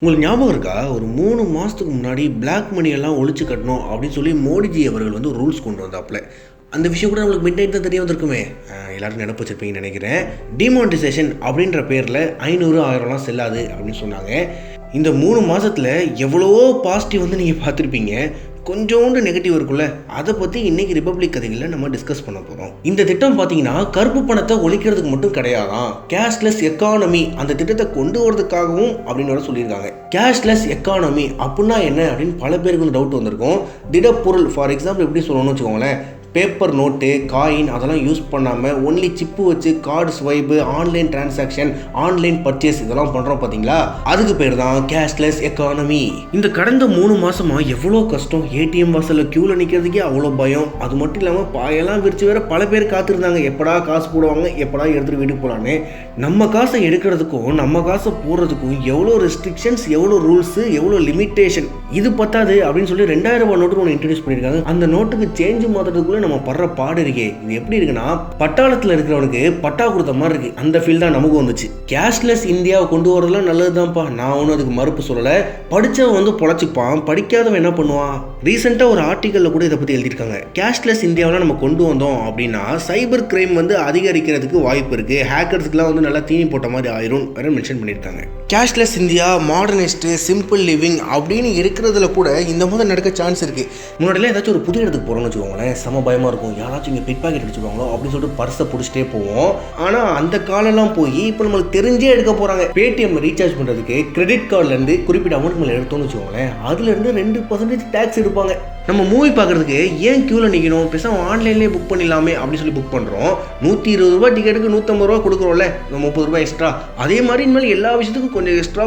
உங்களுக்கு ஞாபகம் இருக்கா? ஒரு 3 மாசத்துக்கு முன்னாடி பிளாக் மணி எல்லாம் ஒழிச்சு கட்டணும் அப்படின்னு சொல்லி மோடிஜி அவர்கள் வந்து ஒரு ரூல்ஸ் கொண்டு வந்தாப்ல. அந்த விஷயம் கூட நம்மளுக்கு மிட் நைட் தான் தெரிய வந்திருக்குமே. எல்லாரும் நினைப்பு வச்சிருப்பீங்கன்னு நினைக்கிறேன். டிமானிட்டைசேஷன் அப்படின்ற பேரில் 500 1000லாம் செல்லாது அப்படின்னு சொன்னாங்க. இந்த 3 மாதத்தில் எவ்வளவோ பாசிட்டிவ் வந்து நீங்கள் பார்த்துருப்பீங்க. கொஞ்சோண்டு நெகட்டிவ் இருக்குல்ல, அதை பற்றி இன்றைக்கி ரிப்பப்ளிக் கதைகளில் நம்ம டிஸ்கஸ் பண்ண போகிறோம். இந்த திட்டம் பார்த்தீங்கன்னா கருப்பு பணத்தை ஒழிக்கிறதுக்கு மட்டும் கிடையாதான், கேஷ்லெஸ் எக்கானமி அந்த திட்டத்தை கொண்டு வரதுக்காகவும் அப்படின்னு வர சொல்லியிருக்காங்க. கேஷ்லெஸ் எக்கானமி அப்படின்னா என்ன அப்படின்னு பல பேருக்கு வந்து டவுட் வந்திருக்கும். திடப்பொருள் ஃபார் எக்ஸாம்பிள் எப்படி சொல்லணும்னு வச்சுக்கோங்களேன், பேப்பர் நோட்டு, காயின் அதெல்லாம் யூஸ் பண்ணாமல் ஒன்லி சிப்பு வச்சு card swipe, online transaction, online purchase இதெல்லாம் பண்ணுறோம் பார்த்தீங்களா, அதுக்கு பேர் தான் கேஷ்லெஸ் எக்கானமி. இந்த கடந்த 3 மாதமாக எவ்வளோ கஷ்டம், ஏடிஎம் வாசலில் க்யூவில் நிற்கிறதுக்கே அவ்வளோ பயம். அது மட்டும் இல்லாமல் பாயெல்லாம் விரிச்சு வேற பல பேர் காத்திருந்தாங்க, எப்படா காசு போடுவாங்க, எப்படா எடுத்துகிட்டு வீட்டுக்கு போகலான்னு. நம்ம காசை எடுக்கிறதுக்கும் நம்ம காசை போடுறதுக்கும் எவ்வளோ ரெஸ்ட்ரிக்ஷன்ஸ், எவ்வளோ ரூல்ஸு, எவ்வளோ லிமிட்டேஷன். இது பத்தாது அப்படின்னு சொல்லி 2000 ரூபாய் நோட்டு ஒன்று இன்ட்ரடியூஸ் பண்ணியிருக்காங்க. அந்த நோட்டுக்கு சேஞ்சு மாற்றுறதுக்குள்ள நம்ம படுற பாடு இருக்கே. இது எப்படி இருக்குன்னா, பட்டாளத்தில் இருக்கிறவனுக்கு பட்டா கொடுத்த மாதிரி இருக்கு. அந்த ஃபீல் தான் நமக்கு வந்துச்சு. கேஷ்லெஸ் இந்தியாவை கொண்டு வரதுலாம் நல்லதுதான்ப்பா, நான் ஒன்றும் அதுக்கு மறுப்பு சொல்லலை. படித்தவன் வந்து பொழைச்சிப்பான், படிக்காதவன் என்ன பண்ணுவான். ரீசெண்டாக ஒரு ஆர்டிக்கலில் கூட இதை பற்றி எழுதியிருக்காங்க. கேஷ்லெஸ் இந்தியாவில் நம்ம கொண்டு வந்தோம் அப்படின்னா சைபர் கிரைம் வந்து அதிகரிக்கிறதுக்கு வாய்ப்பு இருக்குது, ஹேக்கர்ஸுக்குலாம் வந்து நல்லா தீனி போட்ட மாதிரி ஆயிரும் வேறு மென்ஷன் பண்ணியிருக்காங்க. கேஷ்லெஸ் இந்தியா, மாடர்னிஸ்ட்டு, சிம்பிள் லிவிங் அப்படின்னு இருக்கிறதுல கூட இந்த மாதிரி நடக்க சான்ஸ் இருக்குது. முன்னாடிலாம் ஏதாச்சும் ஒரு புது இடத்துக்கு போகிறோம்னு வச்சுக்கோங்களேன், செம பயமாக இருக்கும், யாராச்சும் இங்கே பிக் பாக்கெட் அடிச்சுடுவாங்களோ அப்படின்னு சொல்லிட்டு பர்ஸை பிடிச்சிட்டே போவோம். ஆனால் அந்த காலெல்லாம் போய் இப்போ நம்மளுக்கு தெரிஞ்சே எடுக்க போகிறாங்க. பேடிஎம் ரீசார்ஜ் பண்ணுறதுக்கு கிரெடிட் கார்டுலேருந்து குறிப்பிட்ட அமௌண்ட் மேலே எடுத்தோம்னு வச்சுக்கோங்களேன், அதுலேருந்து 2% டேக்ஸ் எடுப்பாங்க. நம்ம மூவி பார்க்குறதுக்கு ஏன் க்யூவில் நிற்கணும், பேசாமல் ஆன்லைன்லேயே புக் பண்ணிடலாமே அப்படின்னு சொல்லி புக் பண்ணுறோம். 120 ரூபா டிக்கெட்டுக்கு 150 ரூபா கொடுக்குறோம்ல, 30 ரூபா எக்ஸ்ட்ரா. அதே மாதிரி இனிமேல் எல்லா விஷயத்துக்கும் கொஞ்சம் எக்ஸ்ட்ரா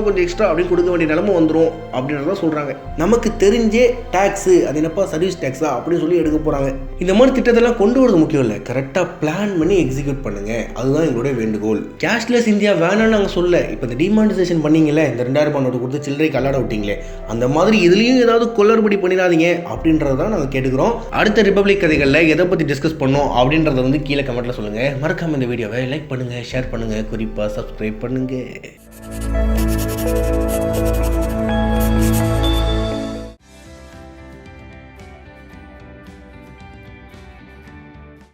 அப்படின்னு கொடுக்க வேண்டிய நிலைமை வந்துடும் அப்படின்றத சொல்கிறாங்க. நமக்கு தெரிஞ்சே டேக்ஸு, அது என்னப்பா சர்வீஸ் டேக்ஸா அப்படின்னு சொல்லி எடுக்க போகிறாங்க. இந்த மாதிரி திட்டத்தெல்லாம் கொண்டு வரது முக்கியம் இல்லை, கரெக்டாக பிளான் பண்ணி எக்ஸிக்யூட் பண்ணுங்க, அதுதான் எங்களுடைய வேண்டுகோள். கேஷ்லெஸ் இந்தியா வேணான்னு நாங்கள் சொல்ல. இப்போ இந்த டிமானிட்டைசேஷன் பண்ணீங்களே, இந்த 2000 ரூபாய் நோட்டு கொடுத்து சில்லறை கல்லாட விட்டீங்களே, அந்த மாதிரி இதுலேயும் ஏதாவது கொள்ளறுபடி பண்ணிடாதீங்க அப்படின்றதான் நாங்கள் கேட்டுக்கிறோம். அடுத்த ரிப்பப்ளிக் கதைகளில் எதை பற்றி டிஸ்கஸ் பண்ணோம் அப்படின்றத வந்து கீழே கமெண்ட்டில் சொல்லுங்கள். மறக்காமல் இந்த வீடியோவை லைக் பண்ணுங்கள், ஷேர் பண்ணுங்கள், குறிப்பாக சப்ஸ்கிரைப் பண்ணுங்கள்.